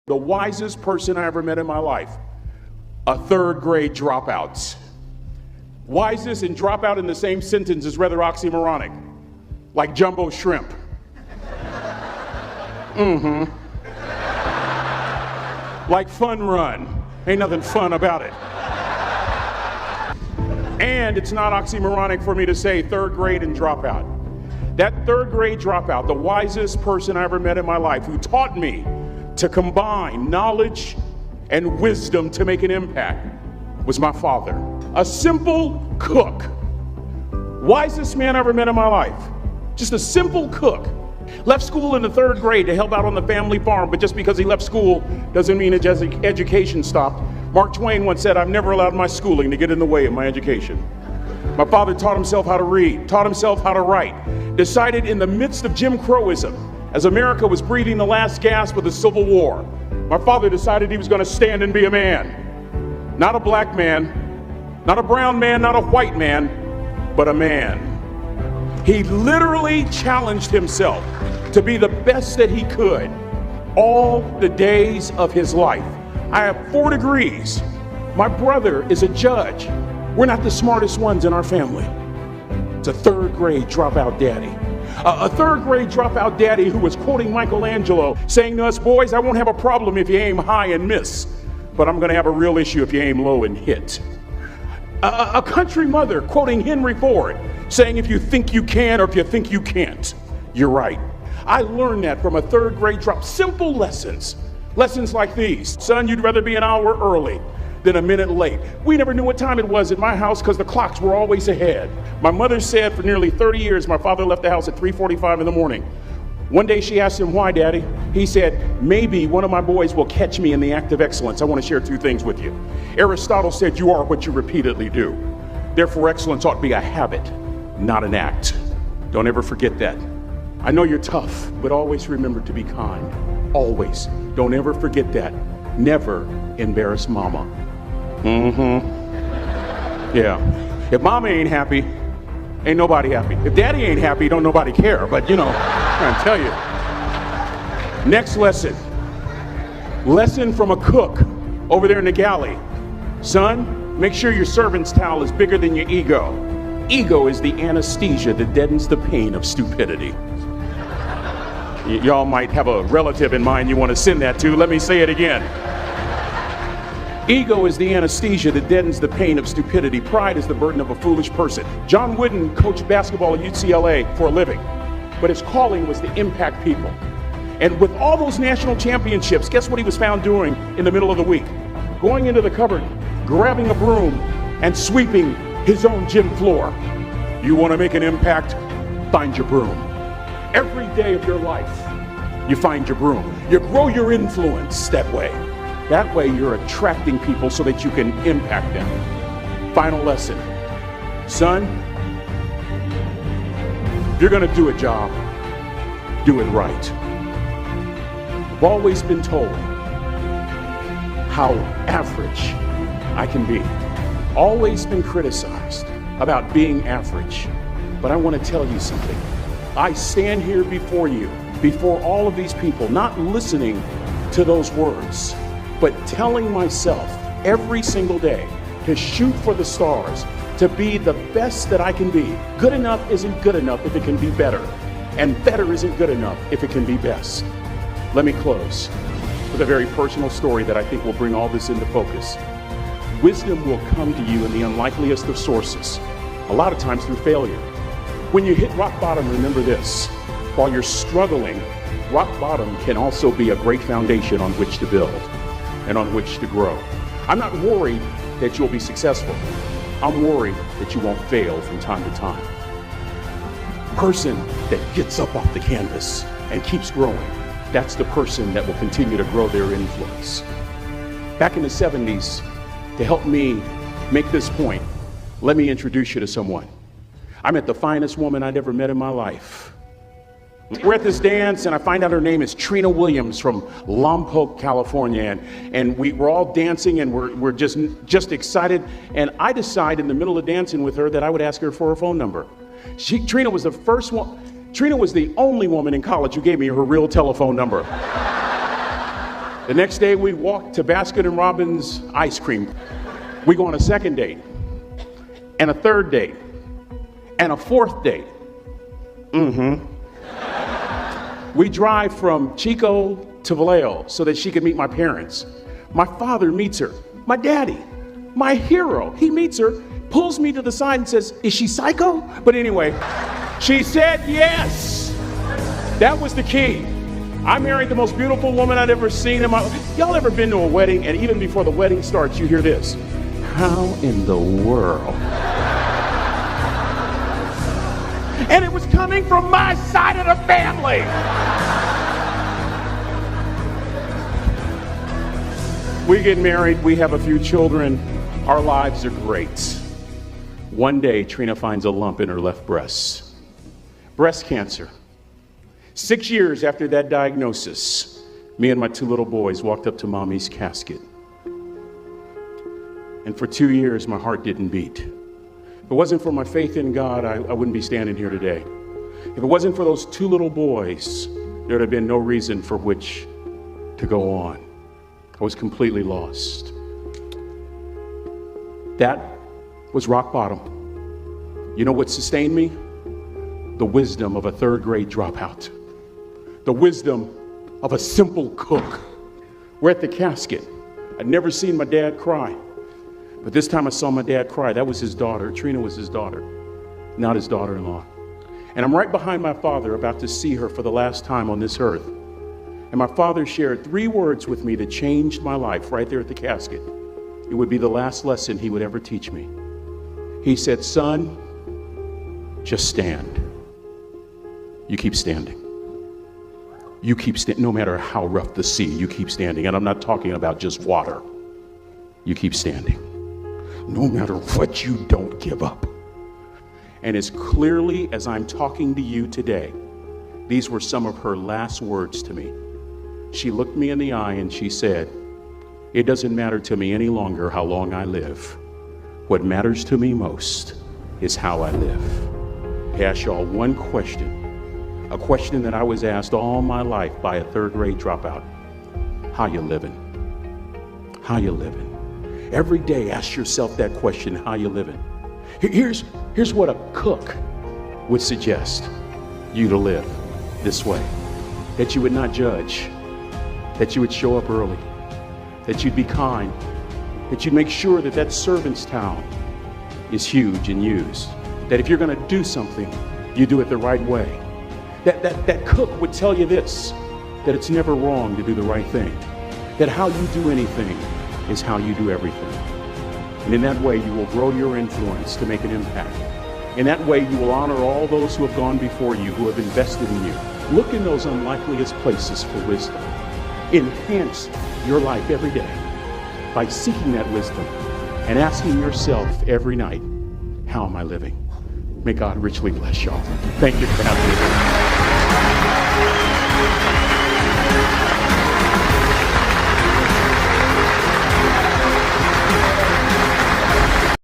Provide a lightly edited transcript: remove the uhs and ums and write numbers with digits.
The wisest person I ever met in my life, a third grade dropout. Wisest and dropout in the same sentence is rather oxymoronic, like jumbo shrimp. Like fun run, ain't nothing fun about it. And it's not oxymoronic for me to say third grade and dropout. That third grade dropout, the wisest person I ever met in my life, who taught me to combine knowledge and wisdom to make an impact, was my father. A simple cook. Wisest man I ever met in my life. Just a simple cook. Left school in the third grade to help out on the family farm, but just because he left school doesn't mean his education stopped. Mark Twain once said, "I've never allowed my schooling to get in the way of my education." My father taught himself how to read, taught himself how to write, decided in the midst of Jim Crowism, as America was breathing the last gasp of the Civil War, my father decided he was going to stand and be a man. Not a black man, not a brown man, not a white man, but a man. He literally challenged himself to be the best that he could all the days of his life. I have 4 degrees. My brother is a judge. We're not the smartest ones in our family. It's a third grade dropout daddy. A third grade dropout daddy who was quoting Michelangelo, saying to us, "Boys, I won't have a problem if you aim high and miss, but I'm going to have a real issue if you aim low and hit." A country mother quoting Henry Ford, saying, "If you think you can or if you think you can't, you're right." I learned that from a third grade drop. Simple lessons. Lessons like these. Son, you'd rather be an hour early than a minute late. We never knew what time it was at my house because the clocks were always ahead. My mother said for nearly 30 years, my father left the house at 3:45 in the morning. One day she asked him, "Why, Daddy?" He said, "Maybe one of my boys will catch me in the act of excellence. I want to share 2 things with you." Aristotle said, "You are what you repeatedly do." Therefore, excellence ought to be a habit, not an act. Don't ever forget that. I know you're tough, but always remember to be kind. Always. Don't ever forget that. Never embarrass mama. Yeah. If mama ain't happy, ain't nobody happy. If daddy ain't happy, don't nobody care. But you know, I'm trying to tell you. Next lesson. Lesson from a cook over there in the galley. Son, make sure your servant's towel is bigger than your ego. Ego is the anesthesia that deadens the pain of stupidity. Y'all might have a relative in mind you want to send that to. Let me say it again. Ego is the anesthesia that deadens the pain of stupidity. Pride is the burden of a foolish person. John Wooden coached basketball at UCLA for a living, but his calling was to impact people. And with all those national championships, guess what he was found doing in the middle of the week? Going into the cupboard, grabbing a broom, and sweeping his own gym floor. You want to make an impact? Find your broom. Every day of your life, you find your broom. You grow your influence that way. That way you're attracting people so that you can impact them. Final lesson. Son, if you're going to do a job, do it right. I've always been told how average I can be. Always been criticized about being average. But I want to tell you something. I stand here before you, before all of these people, not listening to those words, but telling myself every single day to shoot for the stars, to be the best that I can be. Good enough isn't good enough if it can be better, and better isn't good enough if it can be best. Let me close with a very personal story that I think will bring all this into focus. Wisdom will come to you in the unlikeliest of sources, a lot of times through failure. When you hit rock bottom, remember this. While you're struggling, rock bottom can also be a great foundation on which to build and on which to grow. I'm not worried that you'll be successful. I'm worried that you won't fail from time to time. The person that gets up off the canvas and keeps growing, that's the person that will continue to grow their influence. Back in the 70s, to help me make this point, let me introduce you to someone. I met the finest woman I'd ever met in my life. We're at this dance and I find out her name is Trina Williams from Lompoc, California. And we're all dancing and we're just excited. And I decide in the middle of dancing with her that I would ask her for her phone number. Trina was the first one. Trina was the only woman in college who gave me her real telephone number. The next day we walk to Baskin & Robbins ice cream. We go on a second date, and a third date, and a fourth date. We drive from Chico to Vallejo so that she could meet my parents. My father meets her. My daddy, my hero, he meets her, pulls me to the side and says, "Is she psycho?" But anyway, she said yes. That was the key. I married the most beautiful woman I'd ever seen in my life. Y'all ever been to a wedding and even before the wedding starts, you hear this? How in the world? And it was coming from my side of the family. We get married, we have a few children, our lives are great. One day, Trina finds a lump in her left breast. Breast cancer. 6 years after that diagnosis, me and my 2 little boys walked up to mommy's casket. And for 2 years, my heart didn't beat. If it wasn't for my faith in God, I wouldn't be standing here today. If it wasn't for those 2 little boys, there would have been no reason for which to go on. I was completely lost. That was rock bottom. You know what sustained me? The wisdom of a 3rd grade dropout. The wisdom of a simple cook. We're at the casket. I'd never seen my dad cry. But this time I saw my dad cry. That was his daughter. Trina was his daughter, not his daughter-in-law. And I'm right behind my father, about to see her for the last time on this earth. And my father shared 3 words with me that changed my life right there at the casket. It would be the last lesson he would ever teach me. He said, "Son, just stand. You keep standing. You keep standing, no matter how rough the sea, you keep standing." And I'm not talking about just water. You keep standing. No matter what, you don't give up. And as clearly as I'm talking to you today, these were some of her last words to me. She looked me in the eye and she said, "It doesn't matter to me any longer how long I live. What matters to me most is how I live." I ask y'all one question, a question that I was asked all my life by a 3rd grade dropout. How you living? How you living? Every day ask yourself that question, how you living? Here's what a cook would suggest you to live this way. That you would not judge, that you would show up early, that you'd be kind, that you'd make sure that that servant's towel is huge and used, that if you're gonna do something, you do it the right way. That cook would tell you this, that it's never wrong to do the right thing, that how you do anything is how you do everything. And in that way, you will grow your influence to make an impact. In that way, you will honor all those who have gone before you, who have invested in you. Look in those unlikeliest places for wisdom. Enhance your life every day by seeking that wisdom and asking yourself every night, how am I living? May God richly bless y'all. Thank you for having me.